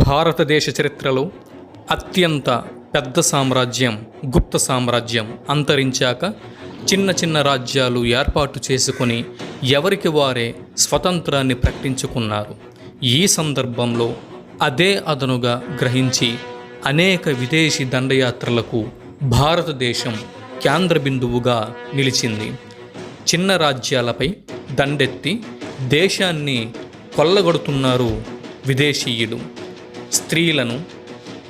భారతదేశ చరిత్రలో అత్యంత పెద్ద సామ్రాజ్యం గుప్త సామ్రాజ్యం అంతరించాక చిన్న చిన్న రాజ్యాలు ఏర్పాటు చేసుకొని ఎవరికి వారే స్వతంత్రాన్ని ప్రకటించుకున్నారు. ఈ సందర్భంలో అదే అదనుగా గ్రహించి అనేక విదేశీ దండయాత్రలకు భారతదేశం కేంద్ర బిందువుగా నిలిచింది. చిన్న రాజ్యాలపై దండెత్తి దేశాన్ని కొల్లగొడుతున్నారు విదేశీయులు. స్త్రీలను,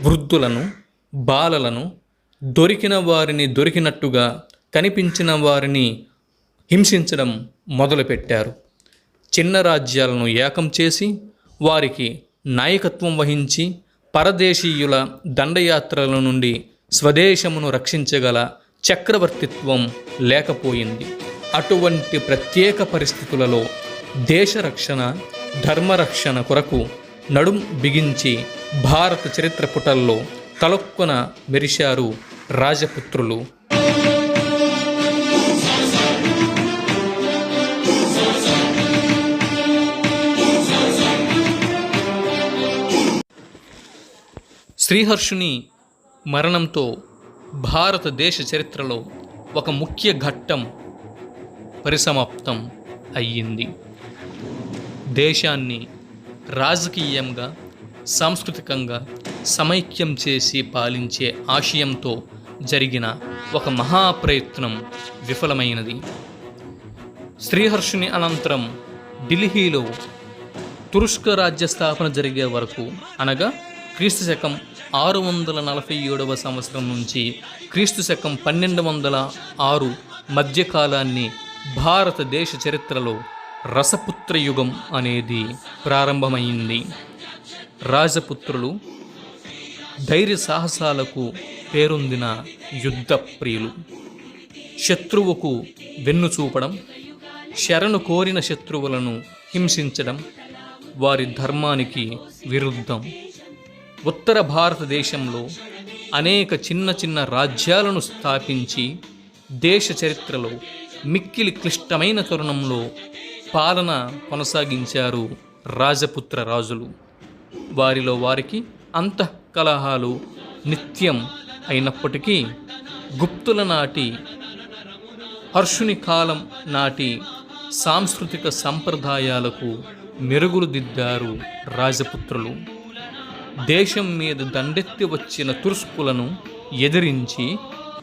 వృద్ధులను, బాలలను, దొరికిన వారిని దొరికినట్టుగా కనిపించిన వారిని హింసించడం మొదలుపెట్టారు. చిన్న రాజ్యాలను ఏకం చేసి వారికి నాయకత్వం వహించి పరదేశీయుల దండయాత్రల నుండి స్వదేశమును రక్షించగల చక్రవర్తిత్వం లేకపోయింది. అటువంటి ప్రత్యేక పరిస్థితులలో దేశ రక్షణ, ధర్మరక్షణ కొరకు నడుం బిగించి భారత చరిత్ర పుటల్లో తలొక్కున మెరిశారు రాజపుత్రులు. శ్రీహర్షుని మరణంతో భారతదేశ చరిత్రలో ఒక ముఖ్య ఘట్టం పరిసమాప్తం అయ్యింది. దేశాన్ని రాజకీయంగా, సాంస్కృతికంగా సమైక్యం చేసి పాలించే ఆశయంతో జరిగిన ఒక మహాప్రయత్నం విఫలమైనది. శ్రీహర్షుని అనంతరం ఢిల్లీలో తురుష్క రాజ్య స్థాపన జరిగే వరకు, అనగా క్రీస్తు శకం 647వ సంవత్సరం నుంచి క్రీస్తు శకం 1206 మధ్యకాలాన్ని భారతదేశ చరిత్రలో రసపుత్ర యుగం అనేది ప్రారంభమైంది. రాజపుత్రులు ధైర్య సాహసాలకు పేరొందిన యుద్ధ ప్రియులు. శత్రువుకు వెన్ను చూపడం, శరణు కోరిన శత్రువులను హింసించడం వారి ధర్మానికి విరుద్ధం. ఉత్తర భారతదేశంలో అనేక చిన్న చిన్న రాజ్యాలను స్థాపించి దేశ చరిత్రలో మిక్కిలి క్లిష్టమైన తరుణంలో పాలన కొనసాగించారు రాజపుత్ర రాజులు. వారిలో వారికి అంతఃకలహాలు నిత్యం అయినప్పటికీ గుప్తుల నాటి హర్షుని కాలం నాటి సాంస్కృతిక సంప్రదాయాలకు మెరుగులు దిద్దారు రాజపుత్రులు. దేశం మీద దండెత్తి వచ్చిన తుర్స్కులను ఎదిరించి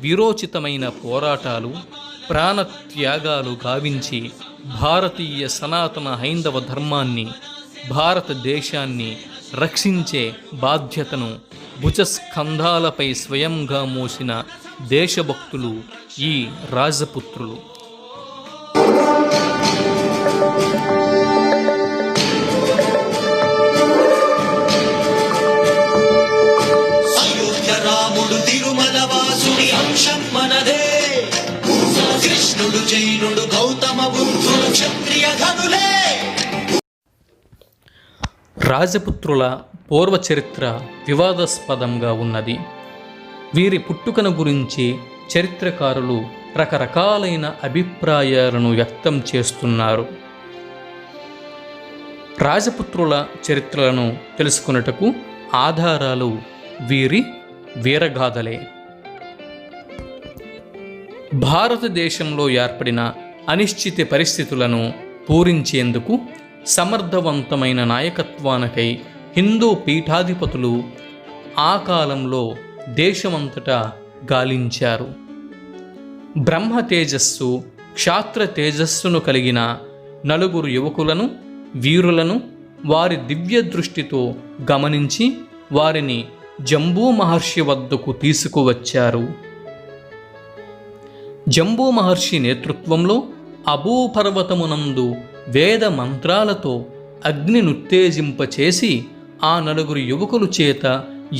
వీరోచితమైన పోరాటాలు, ప్రాణత్యాగాలు గావించి భారతీయ సనాతన హైందవ ధర్మాన్ని, భారతదేశాన్ని రక్షించే బాధ్యతను భుజస్కంధాలపై స్వయంగా మోసిన దేశభక్తులు ఈ రాజపుత్రులు. కృష్ణుడు, జైనుడు, గౌతమ బుద్ధుడు క్షత్రియ ధనులే. రాజపుత్రుల పూర్వ చరిత్ర వివాదాస్పదంగా ఉన్నది. వీరి పుట్టుకను గురించి చరిత్రకారులు రకరకాలైన అభిప్రాయాలను వ్యక్తం చేస్తున్నారు. రాజపుత్రుల చరిత్రలను తెలుసుకొనుటకు ఆధారాలు వీరి వీరగాథలే. భారతదేశంలో ఏర్పడిన అనిశ్చిత పరిస్థితులను పూరించేందుకు సమర్థవంతమైన నాయకత్వానికై హిందూ పీఠాధిపతులు ఆ కాలంలో దేశమంతటా గాలించారు. బ్రహ్మ తేజస్సు, క్షాత్ర తేజస్సును కలిగిన నలుగురు యువకులను, వీరులను వారి దివ్య దృష్టితో గమనించి వారిని జంబూ మహర్షి వద్దకు తీసుకువచ్చారు. జంబూ మహర్షి నేతృత్వంలో అబూపర్వతమునందు వేద మంత్రాలతో అగ్నినుత్తేజింపచేసి ఆ నలుగురు యువకుల చేత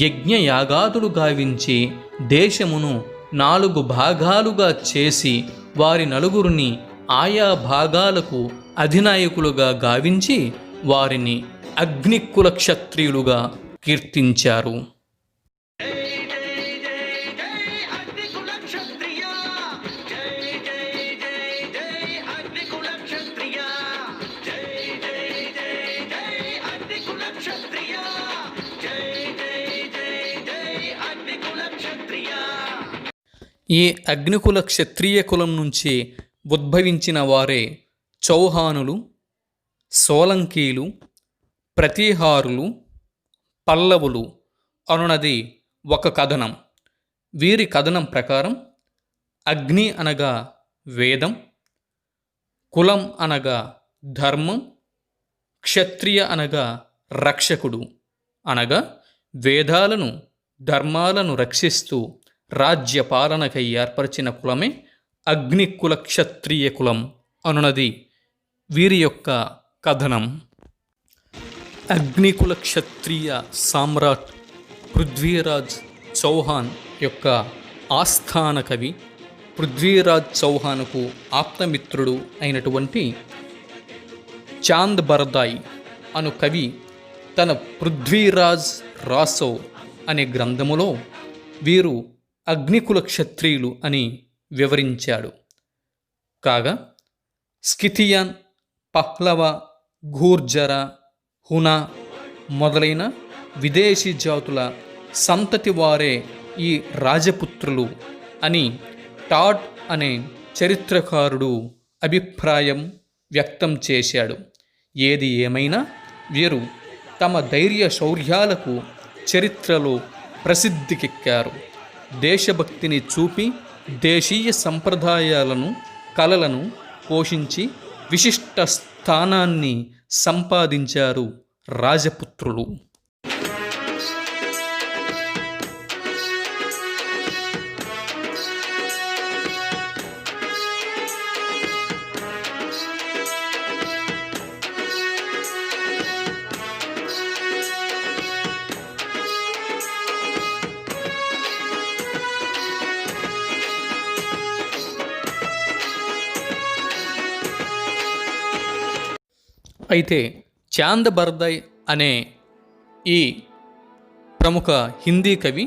యజ్ఞయాగాదులు గావించి దేశమును 4 భాగాలుగా చేసి వారి నలుగురిని ఆయా భాగాలకు అధినాయకులుగా గావించి వారిని అగ్నికుల క్షత్రియులుగా కీర్తించారు. ఈ అగ్నికుల క్షత్రియ కులం నుంచి ఉద్భవించిన వారే చౌహానులు, సోలంకీలు, ప్రతీహారులు, పల్లవులు అనున్నది ఒక కథనం. వీరి కథనం ప్రకారం అగ్ని అనగా వేదం, కులం అనగా ధర్మం, క్షత్రియ అనగా రక్షకుడు అనగా వేదాలను, ధర్మాలను రక్షిస్తూ రాజ్య పాలనకై ఏర్పరిచిన కులమే అగ్నికుల క్షత్రియ కులం అనున్నది వీరి యొక్క కథనం. అగ్నికుల క్షత్రియ సామ్రాట్ పృథ్వీరాజ్ చౌహాన్ యొక్క ఆస్థాన కవి, పృథ్వీరాజ్ చౌహాన్కు ఆప్తమిత్రుడు అయినటువంటి చాంద్ బర్దాయ్ అను కవి తన పృథ్వీరాజ్ రాసో అనే గ్రంథములో వీరు అగ్నికుల క్షత్రియులు అని వివరించాడు. కాగా స్కిథియన్, పహ్లవ, ఘూర్జర, హునా మొదలైన విదేశీ జాతుల సంతతి వారే ఈ రాజపుత్రులు అని టాడ్ అనే చరిత్రకారుడు అభిప్రాయం వ్యక్తం చేశాడు. ఏది ఏమైనా వీరు తమ ధైర్య శౌర్యాలకు చరిత్రలో ప్రసిద్ధికెక్కారు. దేశభక్తిని చూపి దేశీయ సంప్రదాయాలను, కళలను పోషించి విశిష్ట స్థానాన్ని సంపాదించారు రాజపుత్రులు. అయితే చాంద్ బర్దాయ్ అనే ఈ ప్రముఖ హిందీ కవి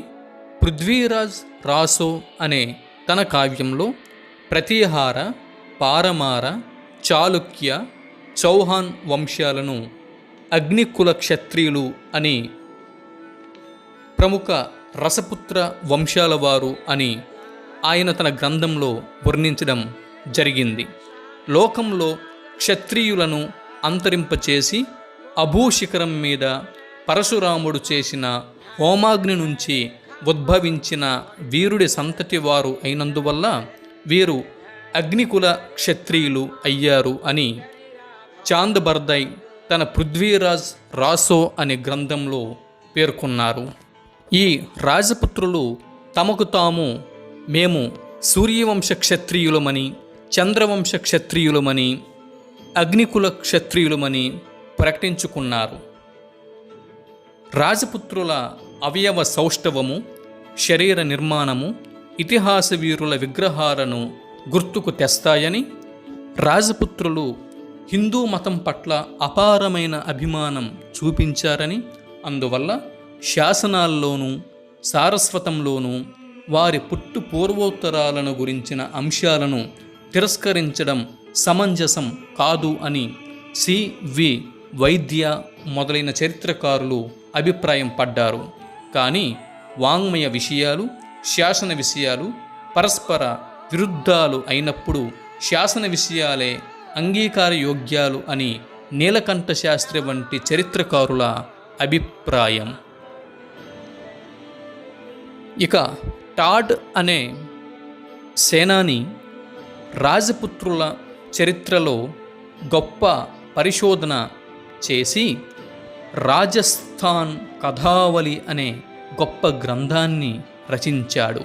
పృథ్వీరాజ్ రాసో అనే తన కావ్యంలో ప్రతీహార, పారమార, చాళుక్య, చౌహాన్ వంశాలను అగ్నికుల క్షత్రియులు అని, ప్రముఖ రసపుత్ర వంశాల వారు అని ఆయన తన గ్రంథంలో వర్ణించడం జరిగింది. లోకంలో క్షత్రియులను అంతరింపచేసి అభూశిఖరం మీద పరశురాముడు చేసిన హోమాగ్ని నుంచి ఉద్భవించిన వీరుడి సంతతి వారు అయినందువల్ల వీరు అగ్నికుల క్షత్రియులు అయ్యారు అని చాంద్ బర్దాయ్ తన పృథ్వీరాజ్ రాసో అనే గ్రంథంలో పేర్కొన్నారు. ఈ రాజపుత్రులు తమకు తాము మేము సూర్యవంశ క్షత్రియులమని, చంద్రవంశ క్షత్రియులమని, అగ్నికుల క్షత్రియులమని ప్రకటించుకున్నారు. రాజపుత్రుల అవయవ సౌష్ఠవము, శరీర నిర్మాణము ఇతిహాస వీరుల విగ్రహాలను గుర్తుకు తెస్తాయని, రాజపుత్రులు హిందూ మతం పట్ల అపారమైన అభిమానం చూపించారని, అందువల్ల శాసనాల్లోనూ సారస్వతంలోనూ వారి పుట్టు పూర్వోత్తరాలను గురించిన అంశాలను తిరస్కరించడం సమంజసం కాదు అని సి.వి. వైద్య మొదలైన చరిత్రకారులు అభిప్రాయం పడ్డారు. కానీ వాంగ్మయ విషయాలు, శాసన విషయాలు పరస్పర విరుద్ధాలు అయినప్పుడు శాసన విషయాలే అంగీకార యోగ్యాలు అని నీలకంఠ శాస్త్రి వంటి చరిత్రకారుల అభిప్రాయం. ఇక టాడ్ అనే సేనాని రాజపుత్రుల చరిత్రలో గొప్ప పరిశోధన చేసి రాజస్థాన్ కథావళి అనే గొప్ప గ్రంథాన్ని రచించాడు.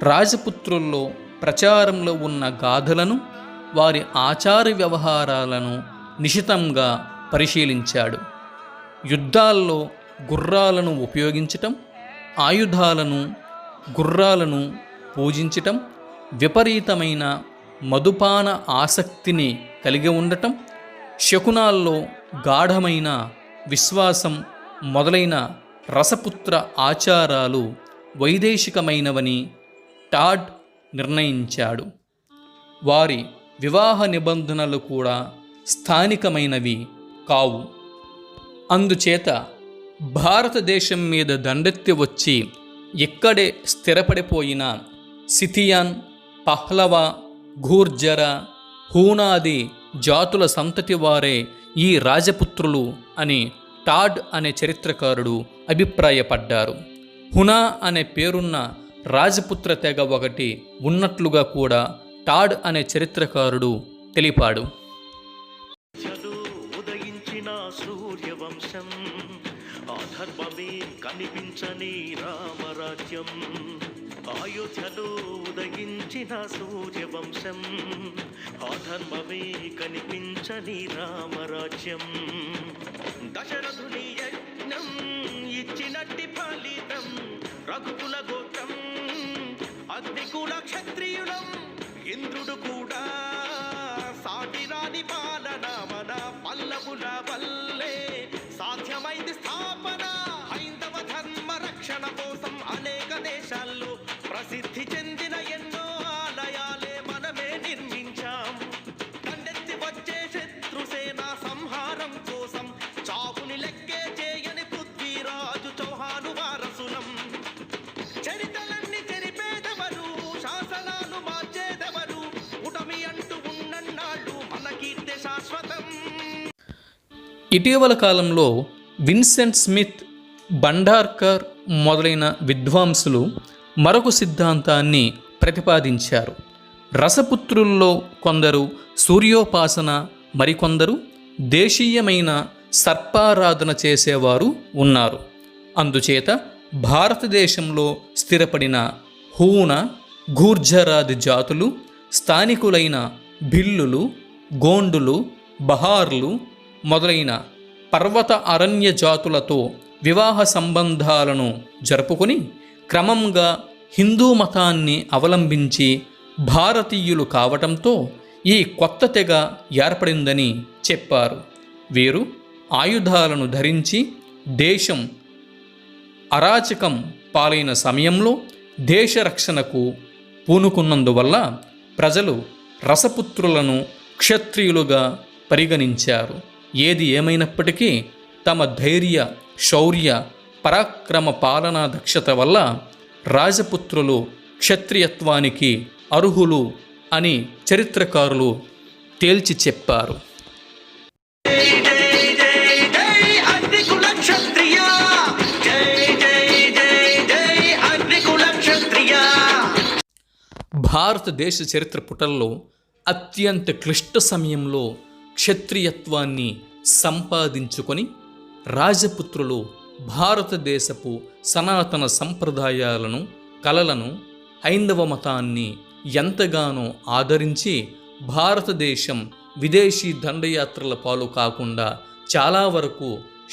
రాజపుత్రుల్లో ప్రచారంలో ఉన్న గాథలను, వారి ఆచార వ్యవహారాలను నిశితంగా పరిశీలించాడు. యుద్ధాల్లో గుర్రాలను ఉపయోగించటం, ఆయుధాలను, గుర్రాలను పూజించటం, విపరీతమైన మదుపాన ఆసక్తిని కలిగి ఉండటం, శకునాల్లో గాఢమైన విశ్వాసం మొదలైన రసపుత్ర ఆచారాలు వైదేశికమైనవని టాడ్ నిర్ణయించాడు. వారి వివాహ నిబంధనలు కూడా స్థానికమైనవి కావు. అందుచేత భారతదేశం మీద దండెత్తి వచ్చి ఇక్కడే స్థిరపడిపోయిన సిథియన్, పహ్లవ, ఘూర్జర, హూనాది జాతుల సంతతి వారే ఈ రాజపుత్రులు అని టాడ్ అనే చరిత్రకారుడు అభిప్రాయపడ్డారు. హునా అనే పేరున్న రాజపుత్ర తెగ ఒకటి ఉన్నట్లుగా కూడా టాడ్ అనే చరిత్రకారుడు తెలిపాడు. ఉదయించిన సూర్యవంశం ఆధర్మమే కనిపించని రామరాజ్యం. అయోధ్యలో ఉదయించిన సూర్యవంశం ఆధర్మమే కనిపించని రామరాజ్యం. దశరథుని యజ్ఞం ఇచ్చినట్టి ఫలితం, రఘుకుల గోత్రం అగ్నికుల క్షత్రియులం. ఇంద్రుడు కూడా సాటిరాని పాలన మన పల్లవుల వల్లే సాధ్యమైంది స్థాపన. హైందవ ధర్మ రక్షణ కోసం అనేక దేశాల్లో ప్రసిద్ధి చెందిన ఎన్నో ఆలయాలే మనమే నిర్మించాం. దండెత్తి వచ్చే శత్రుసేన సంహారం కోసం చావుని లెక్కే చేయని పృథ్వీరాజు చౌహాను వారసులం. చరితలన్నీ చెరిపేదెవరు, శాసనాలు మార్చేదెవరు, ఉటమి అంటూ ఉన్నన్నాళ్ళు మన కీర్తి శాశ్వతం. ఇటీవల కాలంలో విన్సెంట్ స్మిత్, భండార్కర్ మొదలైన విద్వాంసులు మరొక సిద్ధాంతాన్ని ప్రతిపాదించారు. రసపుత్రుల్లో కొందరు సూర్యోపాసన, మరికొందరు దేశీయమైన సర్పారాధన చేసేవారు ఉన్నారు. అందుచేత భారతదేశంలో స్థిరపడిన హూన, ఘూర్జరాది జాతులు స్థానికులైన భిల్లులు, గోండులు, బహార్లు మొదలైన పర్వత అరణ్య జాతులతో వివాహ సంబంధాలను జరుపుకొని క్రమంగా హిందూ మతాన్ని అవలంబించి భారతీయులు కావటంతో ఈ కొత్త తెగ ఏర్పడిందని చెప్పారు. వీరు ఆయుధాలను ధరించి దేశం అరాచకం పాలైన సమయంలో దేశ రక్షణకు పూనుకున్నందువల్ల ప్రజలు రసపుత్రులను క్షత్రియులుగా పరిగణించారు. ఏది ఏమైనప్పటికీ తమ ధైర్య, శౌర్య, పరాక్రమ పాలనా దక్షత వల్ల రాజపుత్రులు క్షత్రియత్వానికి అర్హులు అని చరిత్రకారులు తేల్చి చెప్పారు. భారతదేశ చరిత్ర పుటల్లో అత్యంత క్లిష్ట సమయంలో క్షత్రియత్వాన్ని సంపాదించుకొని రాజపుత్రులు భారతదేశపు సనాతన సంప్రదాయాలను, కళలను, హైందవ మతాన్ని ఎంతగానో ఆదరించి భారతదేశం విదేశీ దండయాత్రల పాలు కాకుండా చాలా వరకు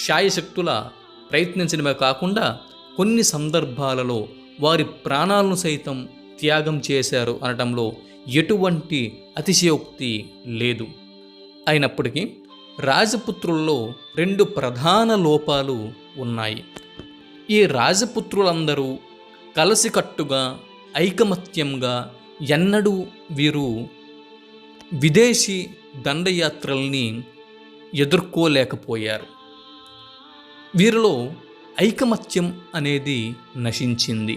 శాయశక్తుల ప్రయత్నించడమే కాకుండా కొన్ని సందర్భాలలో వారి ప్రాణాలను సైతం త్యాగం చేశారు అనటంలో ఎటువంటి అతిశయోక్తి లేదు. అయినప్పటికీ రాజపుత్రుల్లో రెండు ప్రధాన లోపాలు ఉన్నాయి. ఈ రాజపుత్రులందరూ కలిసికట్టుగా, ఐకమత్యంగా ఎన్నడూ వీరు విదేశీ దండయాత్రల్ని ఎదుర్కోలేకపోయారు. వీరిలో ఐకమత్యం అనేది నశించింది.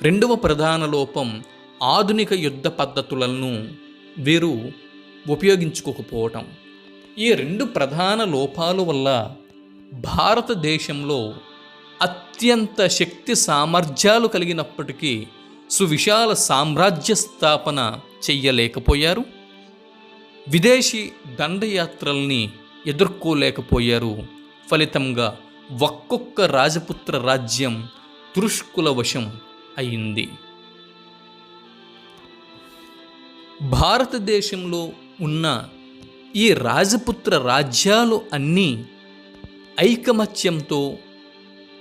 రెండవ ప్రధాన లోపం, ఆధునిక యుద్ధ పద్ధతులను వీరు ఉపయోగించుకోకపోవటం. ఈ రెండు ప్రధాన లోపాల వల్ల భారతదేశంలో అత్యంత శక్తి సామర్థ్యాలు కలిగినప్పటికీ సువిశాల సామ్రాజ్య స్థాపన చెయ్యలేకపోయారు. విదేశీ దండయాత్రల్ని ఎదుర్కోలేకపోయారు. ఫలితంగా ఒక్కొక్క రాజపుత్ర రాజ్యం తురుష్కుల వశం అయింది. భారతదేశంలో ఉన్న ఈ రాజపుత్ర రాజ్యాలు అన్నీ ఐకమత్యంతో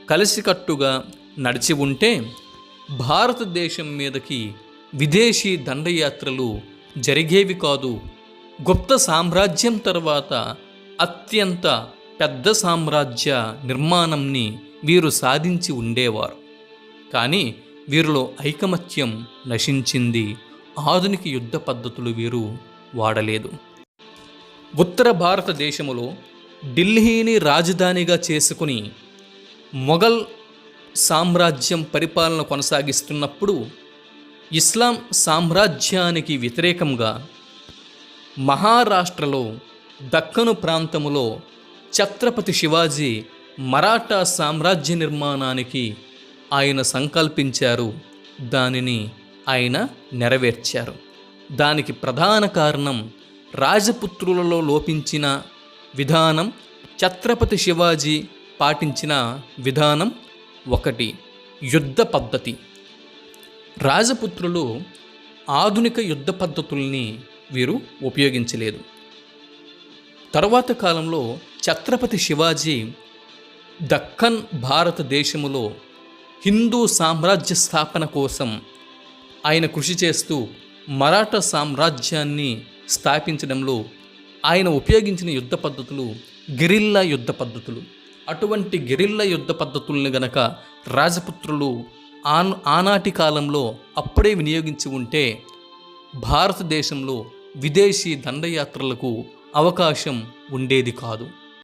కలిసికట్టుగా నడిచి ఉంటే భారతదేశం మీదకి విదేశీ దండయాత్రలు జరిగేవి కాదు. గుప్త సామ్రాజ్యం తర్వాత అత్యంత పెద్ద సామ్రాజ్య నిర్మాణంని వీరు సాధించి ఉండేవారు. కానీ వీరిలో ఐకమత్యం నశించింది. ఆధునిక యుద్ధ పద్ధతులు వీరు వాడలేదు. ఉత్తర భారతదేశములో ఢిల్లీని రాజధానిగా చేసుకుని మొఘల్ సామ్రాజ్యం పరిపాలన కొనసాగిస్తున్నప్పుడు ఇస్లాం సామ్రాజ్యానికి వ్యతిరేకంగా మహారాష్ట్రలో దక్కను ప్రాంతములో ఛత్రపతి శివాజీ మరాఠా సామ్రాజ్య నిర్మాణానికి ఆయన సంకల్పించారు. దానిని ఆయన నెరవేర్చారు. దానికి ప్రధాన కారణం రాజపుత్రులలో లోపించిన విధానం, ఛత్రపతి శివాజీ పాటించిన విధానం. ఒకటి, యుద్ధ పద్ధతి. రాజపుత్రులు ఆధునిక యుద్ధ పద్ధతుల్ని వీరు ఉపయోగించలేదు. తరువాత కాలంలో ఛత్రపతి శివాజీ దక్కన్ భారతదేశములో హిందూ సామ్రాజ్య స్థాపన కోసం ఆయన కృషి చేస్తూ మరాఠా సామ్రాజ్యాన్ని స్థాపించడంలో ఆయన ఉపయోగించిన యుద్ధ పద్ధతులు గెరిల్లా యుద్ధ పద్ధతులు. అటువంటి గెరిల్లా యుద్ధ పద్ధతుల్ని గనక రాజపుత్రులు ఆనాటి కాలంలో అప్పుడే వినియోగించి ఉంటే భారతదేశంలో విదేశీ దండయాత్రలకు అవకాశం ఉండేది కాదు.